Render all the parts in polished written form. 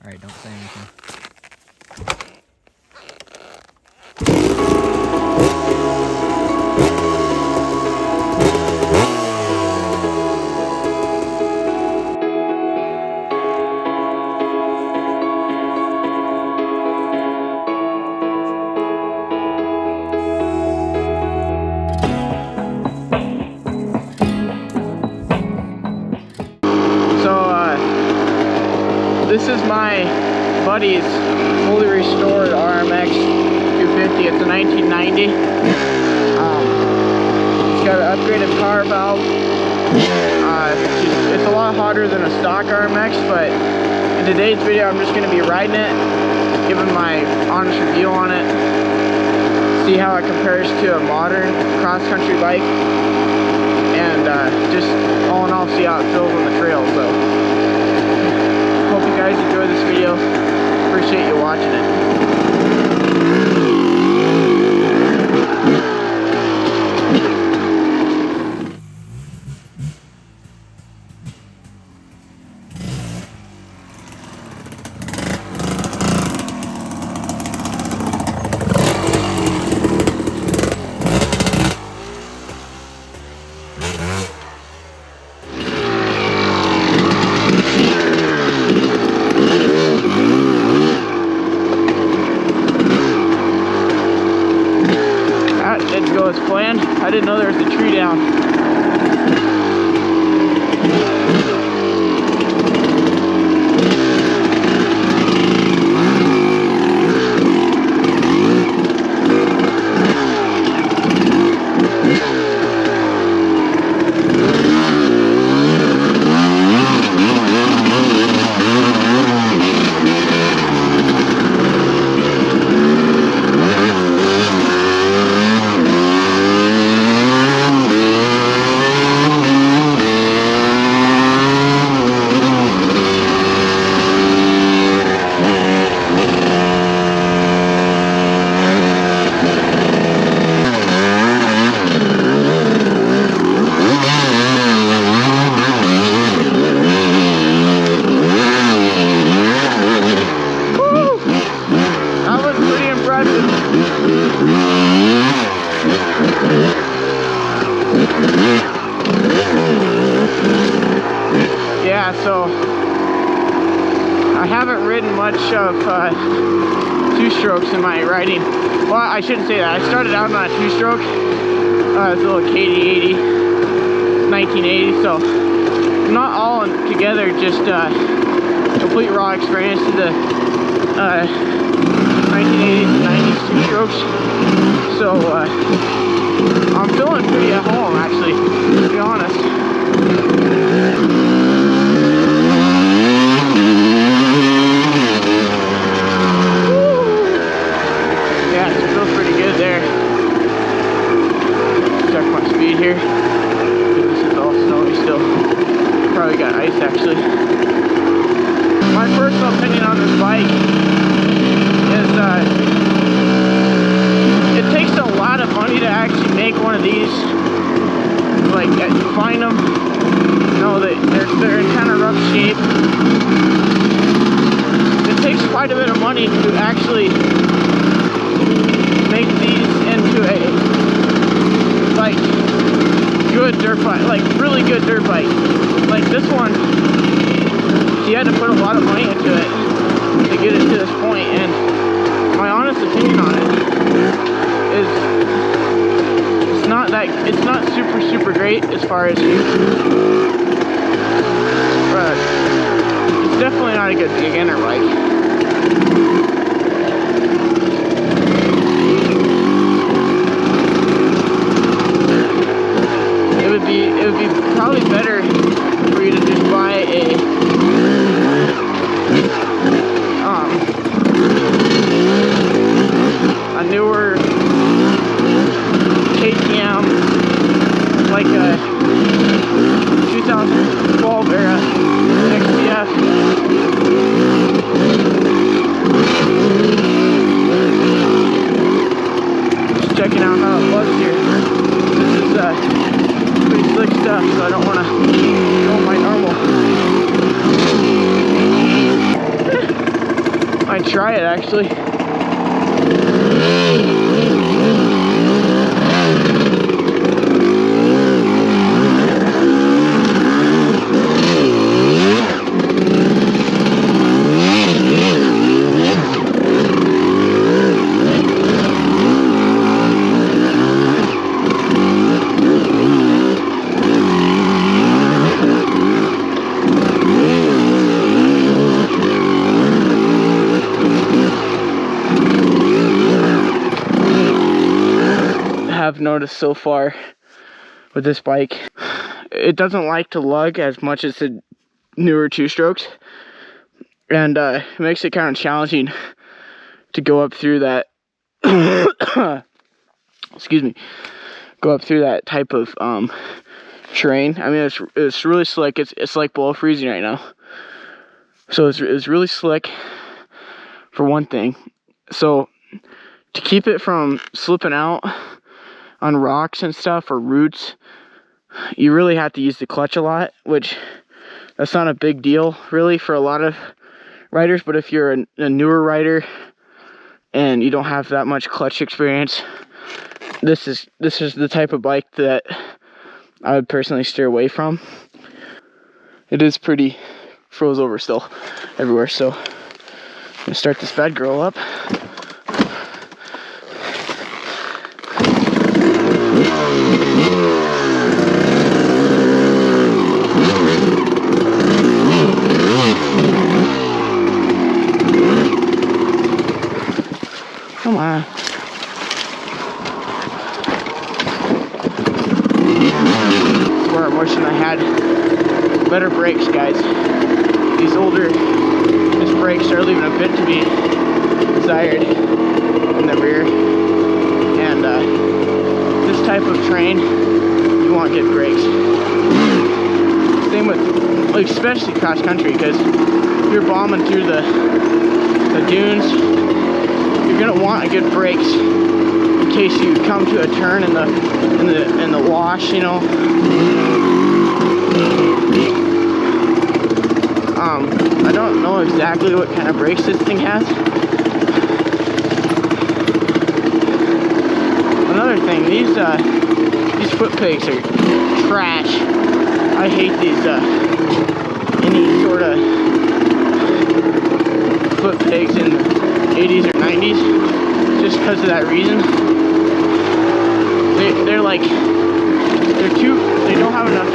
Alright, don't say anything. This is my buddy's fully restored RMX 250. It's a 1990. It's got an upgraded power valve. It's a lot hotter than a stock RMX, but in today's video I'm just going to be riding it, giving my honest review on it, see how it compares to a modern cross-country bike, and just all in all see how it feels on the trail. So hope you guys enjoy this video. Appreciate you watching it. Didn't go as planned. I didn't know there was a tree down. Yeah, so I haven't ridden much of two-strokes in my riding. Well, I shouldn't say that. I started out on a two-stroke. It's a little KD80, 1980. So not all together, just complete raw experience to the 1980s and 90s two-strokes. So I'm feeling pretty at home, actually, to be honest. Yeah, it feels pretty good there. Check my speed here. This is all snowy still. Probably got ice, actually. My personal opinion on this bike is it takes a lot of money to actually make one of these. Like, find them. You know, they're in kind of rough shape. It takes quite a bit of money to actually make these into a, like, good dirt bike, like really good dirt bike. Like this one, she had to put a lot of money into it to get it to this point, and my honest opinion on it is it's not super great as far as use, but it's definitely not a good beginner bike. It would be probably better for you to just buy a newer KTM, like a 2012 era XPF. try it actually. I've noticed so far with this bike, it doesn't like to lug as much as the newer two-strokes, and it makes it kind of challenging to go up through that excuse me, go up through that type of terrain. I mean, it's really slick. It's like below freezing right now, so it's really slick for one thing. So to keep it from slipping out on rocks and stuff or roots, you really have to use the clutch a lot, which that's not a big deal really for a lot of riders. But if you're a newer rider and you don't have that much clutch experience, this is the type of bike that I would personally steer away from. It is pretty froze over still everywhere, so I'm gonna start this bad girl up. Come on. Where I'm wishing I had better brakes, guys. These older disc brakes are leaving a bit to be desired in the rear. And this type of terrain, you want good brakes. Same with, like, especially cross country, because if you're bombing through the dunes, you're gonna want good brakes in case you come to a turn in the wash, you know. I don't know exactly what kind of brakes this thing has. Another thing, these foot pegs are trash. I hate these any sort of foot pegs in the 80s or 90s, just because of that reason. They're like, they don't have enough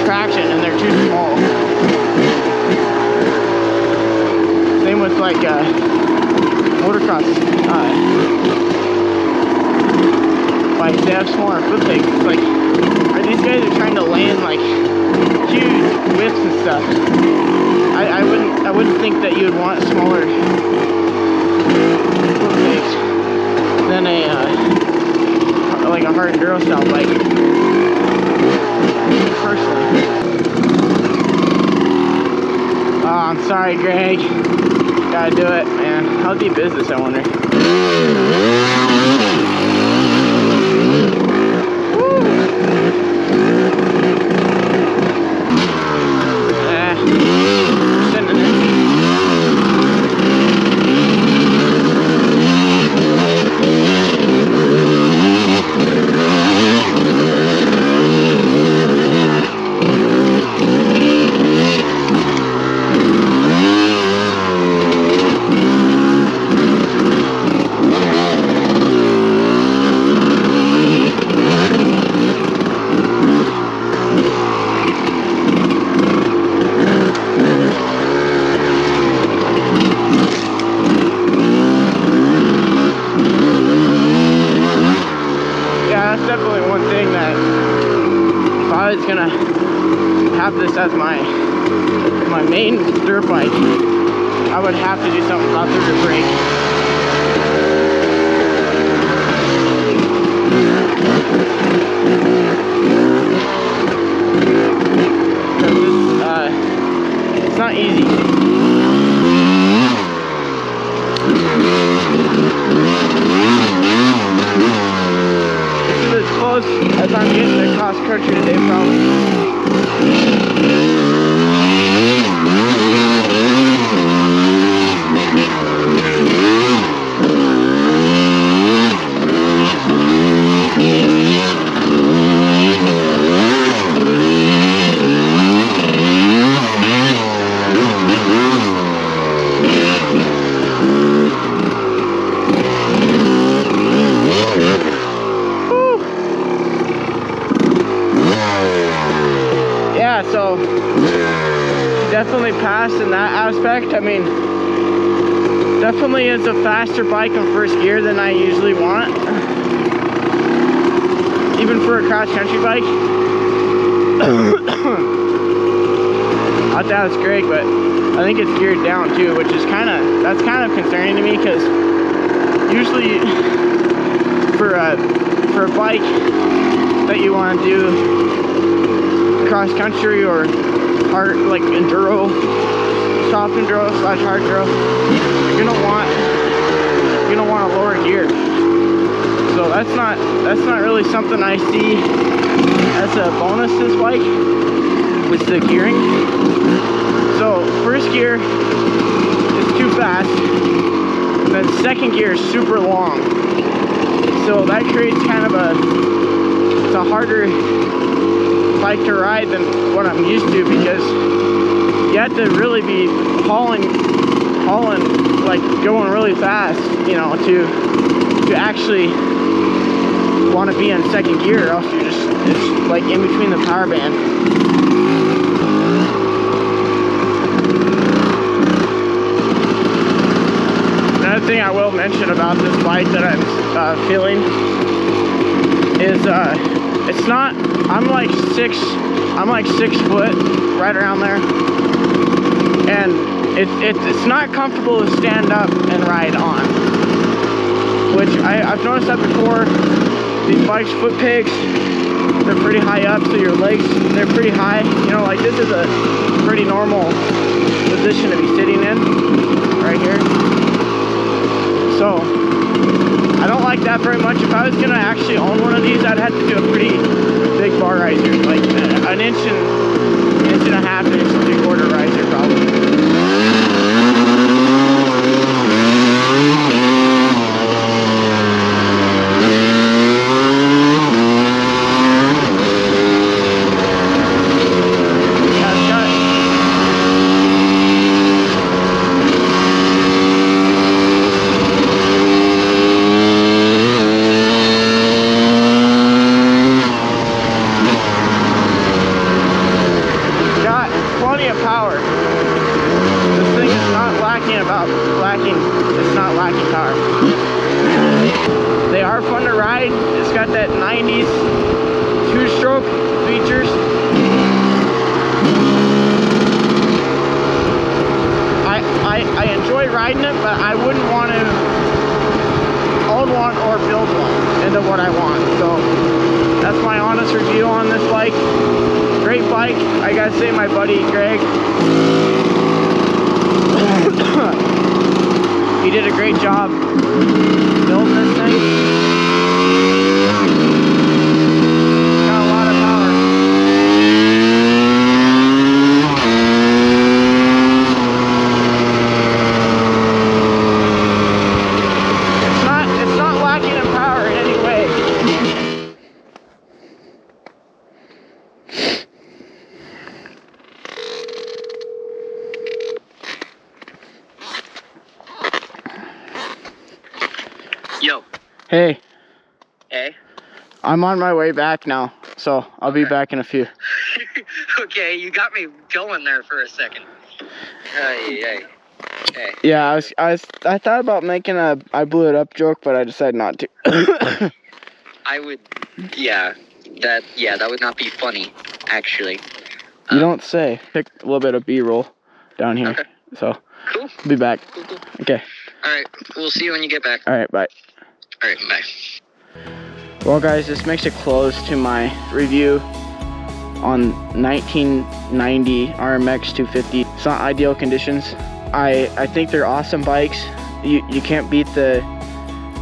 traction, and they're too small. Same with like motocross bikes. They have smaller foot pegs. It's like, these guys are trying to land like huge whips and stuff. I wouldn't think that you would want smaller foot pegs than like a hard enduro style bike, personally. Oh, I'm sorry, Greg. Gotta do it, man. How deep is this, I wonder? Definitely one thing that if I was gonna have this as my main dirt bike, I would have to do something about the rear brake. Because it's not easy. As close as I'm getting to cross country today, probably. fast in that aspect. I mean, definitely is a faster bike in first gear than I usually want. Even for a cross-country bike. I thought it was great, but I think it's geared down too, which is that's kind of concerning to me, because usually for a bike that you want to do cross-country or hard, like enduro, soft enduro / hard enduro, you're gonna want a lower gear. So that's not really something I see as a bonus this bike, with the gearing. So first gear is too fast, and then second gear is super long. So that creates kind of it's a harder bike to ride than what I'm used to, because you have to really be hauling, like going really fast, you know, to actually want to be in second gear, or else you're just like in between the power band. Another thing I will mention about this bike that I'm feeling is it's not, I'm like 6 foot, right around there, and it's not comfortable to stand up and ride on, which I've noticed that before. These bikes, foot pegs, they're pretty high up, so your legs, they're pretty high, you know, like this is a pretty normal position to be sitting in, right here. So I don't like that very much. If I was gonna actually own one of these, I'd have to do a pretty big bar riser, like an inch and a half, inch and 3/4 riser probably. It's not lacking power. They are fun to ride. It's got that 90s two-stroke features. I enjoy riding it, but I wouldn't want to own one or build one into what I want. So that's my honest review on this bike. Great bike. I gotta say, my buddy Greg, he did a great job building this thing. Got a lot of power. It's not lacking in power in any way. Yo. Hey. Hey. I'm on my way back now, so I'll be back in a few. Okay, you got me going there for a second. Hey. Yeah, I thought about making a I blew it up joke, but I decided not to. That would not be funny, actually. You don't say. Pick a little bit of B-roll down here. Okay. So, cool. I'll be back. Cool. Okay. Alright, we'll see you when you get back. Alright, bye. Alright, bye. Well, guys, this makes a close to my review on 1990 RMX 250. It's not ideal conditions. I think they're awesome bikes. You can't beat the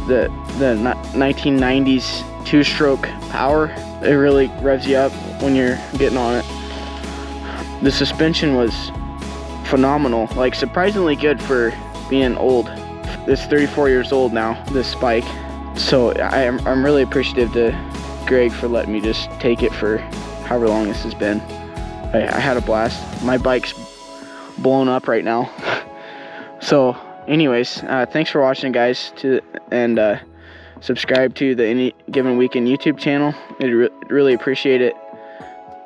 1990s two-stroke power. It really revs you up when you're getting on it. The suspension was phenomenal, like surprisingly good for being old. It's 34 years old now, this bike. So I'm really appreciative to Greg for letting me just take it for however long this has been. I had a blast. My bike's blown up right now. So anyways, thanks for watching, guys, and subscribe to the Any Given Weekend YouTube channel. I'd really appreciate it.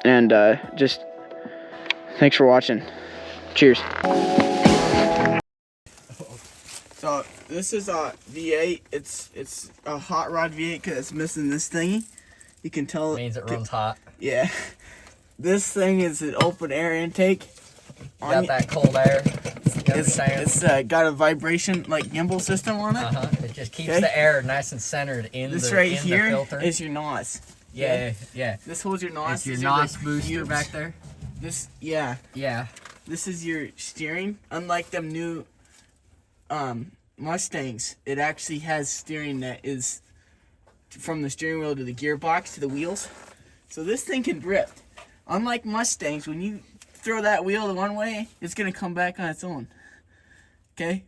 And just thanks for watching. Cheers. So this is a V8. It's a hot rod V8 because it's missing this thingy. You can tell. It means it runs hot. Yeah. This thing is an open air intake. Got that cold air. It's got a vibration like gimbal system on it. It just keeps the air nice and centered in this the right in here the filter. is your NOS. Yeah. This holds your NOS. It's your These are NOS the booster cubes. back there. This This is your steering. Unlike them new Mustangs, it actually has steering that is from the steering wheel to the gearbox to the wheels. So this thing can drift. Unlike Mustangs, when you throw that wheel the one way, it's gonna come back on its own. Okay?